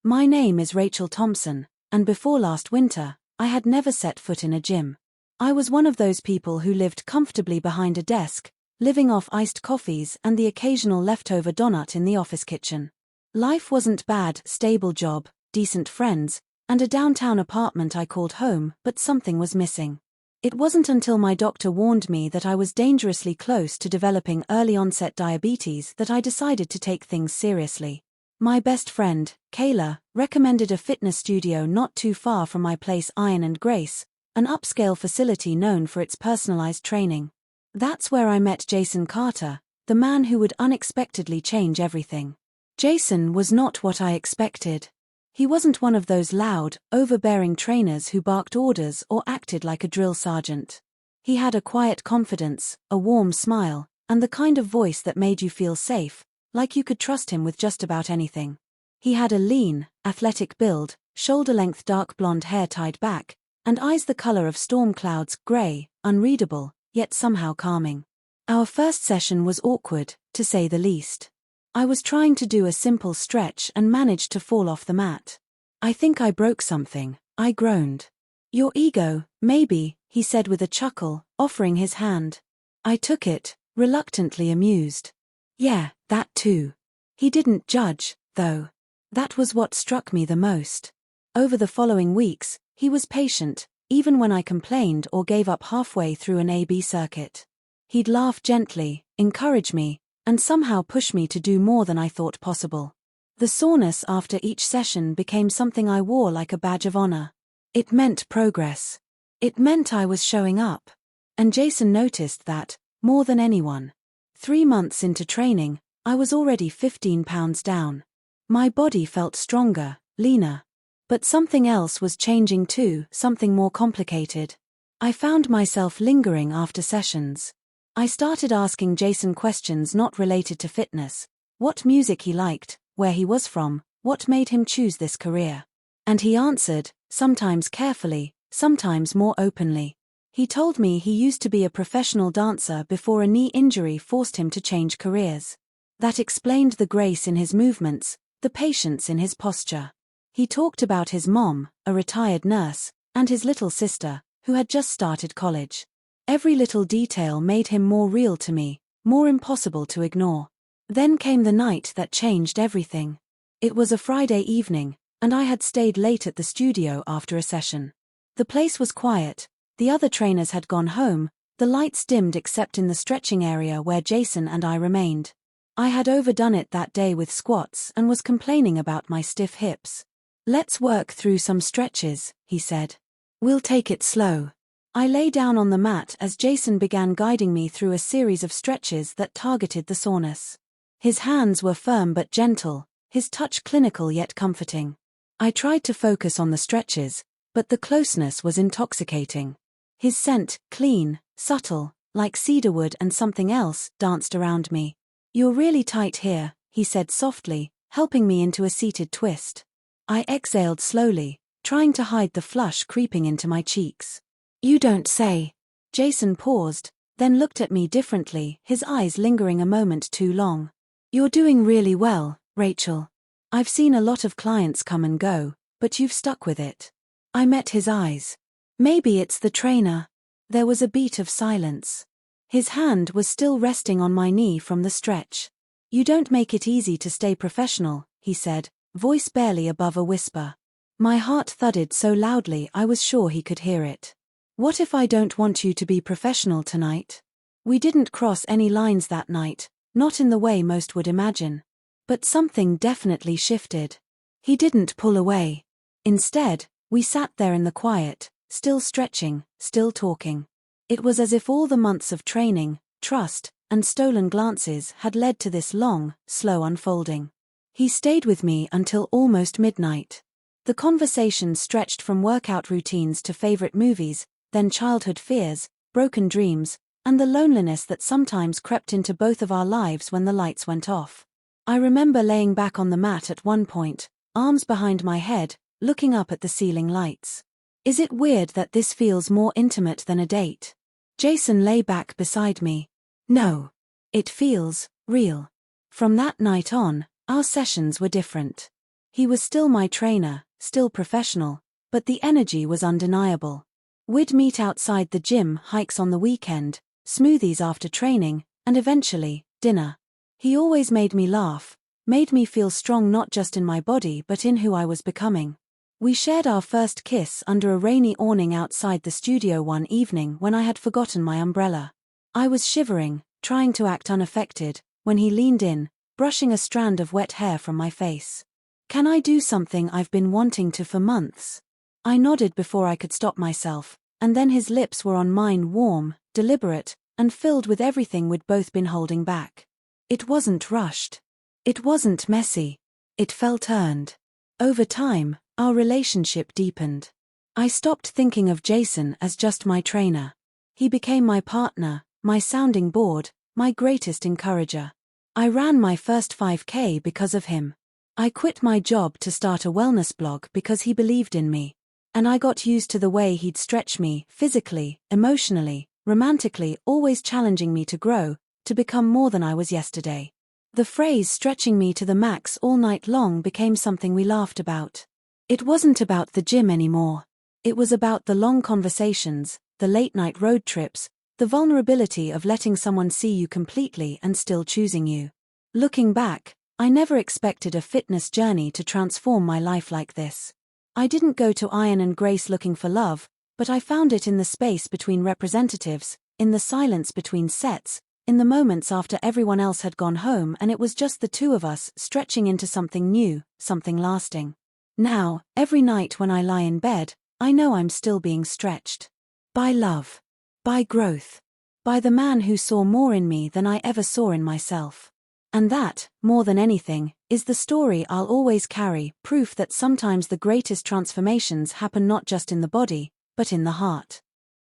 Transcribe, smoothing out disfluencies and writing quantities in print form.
My name is Rachel Thompson, and before last winter, I had never set foot in a gym. I was one of those people who lived comfortably behind a desk, living off iced coffees and the occasional leftover donut in the office kitchen. Life wasn't bad, stable job, decent friends, and a downtown apartment I called home, but something was missing. It wasn't until my doctor warned me that I was dangerously close to developing early-onset diabetes that I decided to take things seriously. My best friend, Kayla, recommended a fitness studio not too far from my place, Iron and Grace, an upscale facility known for its personalized training. That's where I met Jason Carter, the man who would unexpectedly change everything. Jason was not what I expected. He wasn't one of those loud, overbearing trainers who barked orders or acted like a drill sergeant. He had a quiet confidence, a warm smile, and the kind of voice that made you feel safe, like you could trust him with just about anything. He had a lean, athletic build, shoulder-length dark blonde hair tied back, and eyes the color of storm clouds, gray, unreadable, yet somehow calming. Our first session was awkward, to say the least. I was trying to do a simple stretch and managed to fall off the mat. "I think I broke something," I groaned. "Your ego, maybe," he said with a chuckle, offering his hand. I took it, reluctantly amused. "Yeah, that too." He didn't judge, though. That was what struck me the most. Over the following weeks, he was patient, even when I complained or gave up halfway through an A/B circuit. He'd laugh gently, encourage me, and somehow push me to do more than I thought possible. The soreness after each session became something I wore like a badge of honor. It meant progress. It meant I was showing up. And Jason noticed that, more than anyone. 3 months into training, I was already 15 pounds down. My body felt stronger, leaner. But something else was changing too, something more complicated. I found myself lingering after sessions. I started asking Jason questions not related to fitness: what music he liked, where he was from, what made him choose this career. And he answered, sometimes carefully, sometimes more openly. He told me he used to be a professional dancer before a knee injury forced him to change careers. That explained the grace in his movements, the patience in his posture. He talked about his mom, a retired nurse, and his little sister, who had just started college. Every little detail made him more real to me, more impossible to ignore. Then came the night that changed everything. It was a Friday evening, and I had stayed late at the studio after a session. The place was quiet, the other trainers had gone home, the lights dimmed except in the stretching area where Jason and I remained. I had overdone it that day with squats and was complaining about my stiff hips. "Let's work through some stretches," he said. "We'll take it slow." I lay down on the mat as Jason began guiding me through a series of stretches that targeted the soreness. His hands were firm but gentle, his touch clinical yet comforting. I tried to focus on the stretches, but the closeness was intoxicating. His scent, clean, subtle, like cedarwood and something else, danced around me. "You're really tight here," he said softly, helping me into a seated twist. I exhaled slowly, trying to hide the flush creeping into my cheeks. "You don't say." Jason paused, then looked at me differently, his eyes lingering a moment too long. "You're doing really well, Rachel. I've seen a lot of clients come and go, but you've stuck with it." I met his eyes. "Maybe it's the trainer." There was a beat of silence. His hand was still resting on my knee from the stretch. "You don't make it easy to stay professional," he said, voice barely above a whisper. My heart thudded so loudly I was sure he could hear it. "What if I don't want you to be professional tonight?" We didn't cross any lines that night, not in the way most would imagine. But something definitely shifted. He didn't pull away. Instead, we sat there in the quiet, still stretching, still talking. It was as if all the months of training, trust, and stolen glances had led to this long, slow unfolding. He stayed with me until almost midnight. The conversation stretched from workout routines to favorite movies, then childhood fears, broken dreams, and the loneliness that sometimes crept into both of our lives when the lights went off. I remember laying back on the mat at one point, arms behind my head, looking up at the ceiling lights. "Is it weird that this feels more intimate than a date?" Jason lay back beside me. "No. It feels real." From that night on, our sessions were different. He was still my trainer, still professional, but the energy was undeniable. We'd meet outside the gym, hikes on the weekend, smoothies after training, and eventually, dinner. He always made me laugh, made me feel strong not just in my body but in who I was becoming. We shared our first kiss under a rainy awning outside the studio one evening when I had forgotten my umbrella. I was shivering, trying to act unaffected, when he leaned in, brushing a strand of wet hair from my face. "Can I do something I've been wanting to for months?" I nodded before I could stop myself, and then his lips were on mine, warm, deliberate, and filled with everything we'd both been holding back. It wasn't rushed. It wasn't messy. It felt earned. Over time, our relationship deepened. I stopped thinking of Jason as just my trainer. He became my partner, my sounding board, my greatest encourager. I ran my first 5K because of him. I quit my job to start a wellness blog because he believed in me. And I got used to the way he'd stretch me, physically, emotionally, romantically, always challenging me to grow, to become more than I was yesterday. The phrase "stretching me to the max all night long" became something we laughed about. It wasn't about the gym anymore. It was about the long conversations, the late-night road trips, the vulnerability of letting someone see you completely and still choosing you. Looking back, I never expected a fitness journey to transform my life like this. I didn't go to Iron and Grace looking for love, but I found it in the space between representatives, in the silence between sets, in the moments after everyone else had gone home and it was just the two of us stretching into something new, something lasting. Now, every night when I lie in bed, I know I'm still being stretched. By love. By growth. By the man who saw more in me than I ever saw in myself. And that, more than anything, is the story I'll always carry, proof that sometimes the greatest transformations happen not just in the body, but in the heart.